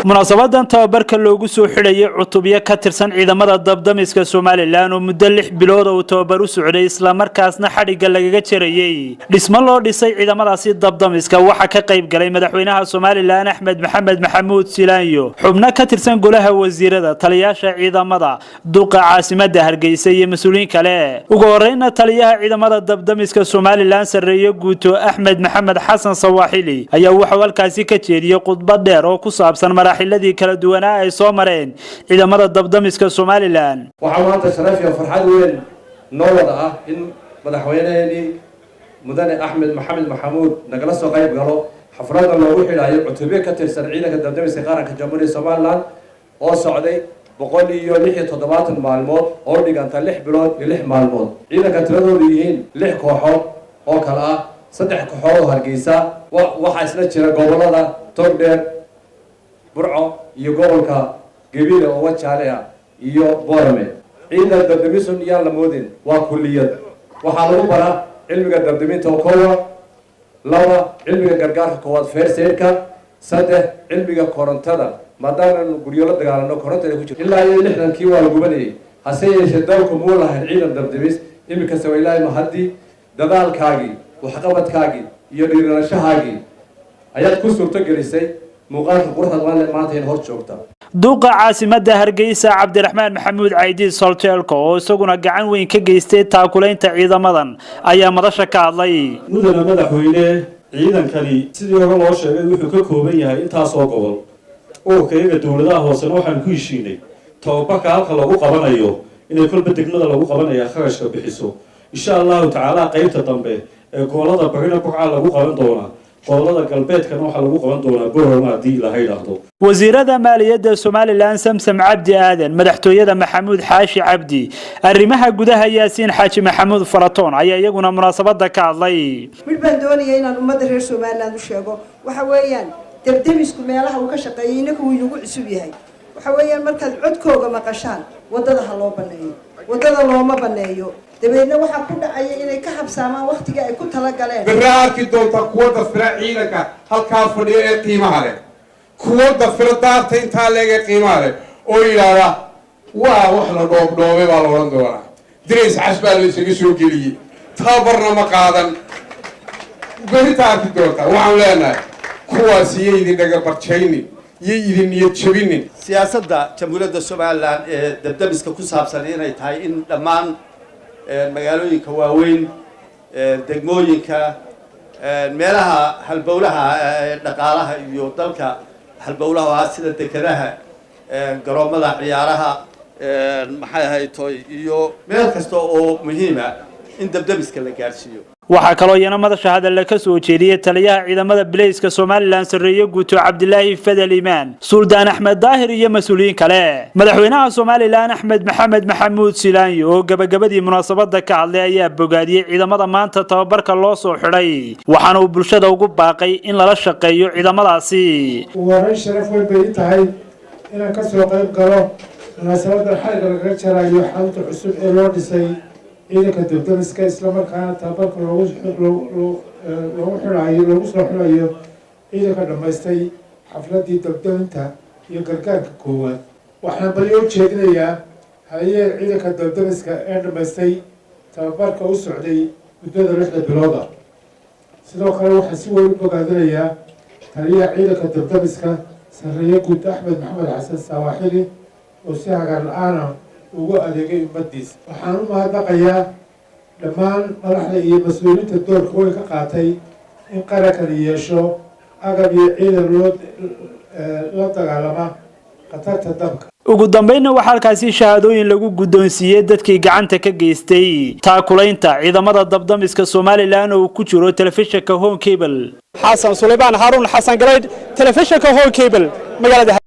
munaasabadan tababarka loogu soo xidhayay cutubyo ka tirsan ciidamada damiska somaliland oo muddo 6 bilood oo tababar u socday isla markaasna xadhiga lagaga jirayay dhismo loo dhisay ciidamadaasi damiska waxa ka qayb galay madaxweynaha somaliland axmed maxamed maxamuud silaanyo xubno ka tirsan golaha wasiirada taliyaasha ciidamada duqa caasimada hargeysa iyo mas'uuliyiin kale ugu horeyna taliyaha ciidamada damiska somaliland sareeyo guuto axmed maxamed xasan sawaaxili ayaa waxa halkaasi ka jeediyay khudbad dheer oo ku saabsan maraxiladii kala duwanaa ay soo mareen ciidamada damiska somaliland waxa maanta sharaf iyo farxad weyn noo wada ah in madaxweynaheeni mudane axmed maxamed maxamuud nagala soo qayb galo xafladda loogu xidhayo cutubyo ka tirsan ciidanka damiska qaranka jamhuuriyadda somaliland oo socday 176 maalmood oo dhiganta 6 bilood iyo 6 maalmood ciidanka tiradoodu yihiin 6 kooxood oo kala ah 3 kooxood oo hargeysa waxa isla jira gobolada togdheer burco iyo gobolka gabiile oo wajaale ah iyo boorame ciidanka damiska iyaan la moodin waa kulliyad waxaa lagu baraa cilmiga damiinta oo koowa 2 cilmiga gargaarka koowaad first aid-ka 3 cilmiga korontada maadaama guryo la dagaalano korontada ku jirto ilaa 60kii waa la gubanayay hase yeeshee dalku muu lahayn ciidan damis imika sawaylaay mahadi dadaalkaagi waxqabadkaagi iyo dhiiranaashahaagi ayaad ku suurto gelisay muuqaalka quruxda maanta in hor joogta duqa caasimada hargeysa cabdiraxmaan maxamuud caydiid solteelko oo isaguna gacan weyn ka geystay taakulaynta ciidamadan ayaa madasha ka hadlay mudane madaxweyne ciidankani sidii hore loo sheegay wuxuu ka kooban yahay intaas oo gobol oo kayga dawladaha hoosena waxaan ku heshiinay tababarka halka lagu qabanayo inay kolba degmada lagu qabanayo kharashka bixiso insha Allah taala qaybta dambe ee gobolada barina buuca lagu qaban doonaa gobolada galbeedkana waxa lagu qaban doonaa boorama hadii la hayraahdo wasiirada maaliyadda Somaliland Samsam Cabdi Aadan madaxtooyada Maxamuud Xaashi Cabdi arrimaha gudaha Yaasiin Xaaji Maxamuud Faratoon ayaa iyaguna munaasabada ka hadlay mid baan doonayay inaan ummadda reer Somaliland u sheego waxa weeyaan damisku meelaha uu ka shaqeeyay inagu uu ugu cusub yahay waxa weeyaan markaad codkooga maqashaan wadada ha loo baneeyo wadada looma baneeyo dabeedna waxa ku dhacay inay ka habsaamaan waqtiga ay ku tala galeen baraarki doonta kuwada fira ciidanka halka fadhiyo ee qiimaha leh kuwada fira daarta inta leega qiimaha leh oo ilaala waa wax la dhoobdhoobay baa la oran doonaa direys casbaa la isaga soo geliyay tabarna ma qaadan baritaarki doonta waxaan leenahay kuwaasi idin dhaga barjayni idin niyad jabinin siyaasadda jamhuuriyadda Somaliland ee damiska ku saabsan inay tahay in dhammaan magaalooyinka waaweyn degmooyinka meelaha halbowlaha dhaqaalaha iyo dalka halbowlaha sida dekedaha garoomada ciyaaraha maxay ahaytoy iyo meel kasta oo muhiim ah in damiska la gaarsiiyo waxa kale oo yana madasha hadal ka soo jeediyay taliyaha ciidamada bilayska Somaliland sareeyo guuto Cabdilaahi Fadal Iimaan Suldaan Axmed Daahir iyo mas'uuliyiin kale madaxweynaha Somaliland Axmed Maxamed Maxamuud Silaanyo oo gabagabadii munaasabada ka hadlay ayaa bogaadiyay ciidamada maanta tababarka loo soo xidhay waxaana uu bulshada ugu baaqay in lala shaqeeyo ciidamadaasi waran sharaf weyn bay tahay inaan ka soo qayb galo munaasabada xalqa laga jarayo xalqa cusub ee loo dhisay ciidanka damiska isla markaana tababarka loogu soo xidhayo ciidanka dhammaystay xafladii dabdaminta iyo gargaarka koowaad waxaan bali u jeedinayaa hay'adda ciidanka damiska ee dhammaystay tababarka u socday muddada 6 bilood ah sidoo kale waxaan si weyn u bogaadinayaa taliyaha ciidanka damiska sareeyo guud Axmed Maxamed Xasan Sawaaxili oo si hagar la'aan ugu adeegay ummadiisa waxaan u mahadnaqayaa dhammaan madaxda iyo mas'uuliyiinta doorka weyn ka qaatay in qarankan yeesho agab iyo ciidan la dagaalama khatarta dabka ugu dambeynna waxa halkaasi shahaadooyin lagu guddoonsiiyay dadkii gacanta ka geystay taakulaynta ciidamada damiska Somaliland oo ku jiro telefishinka Home Cable Xasan Sulaymaan Harun Xasan Galeed telefishinka Home Cable magaalada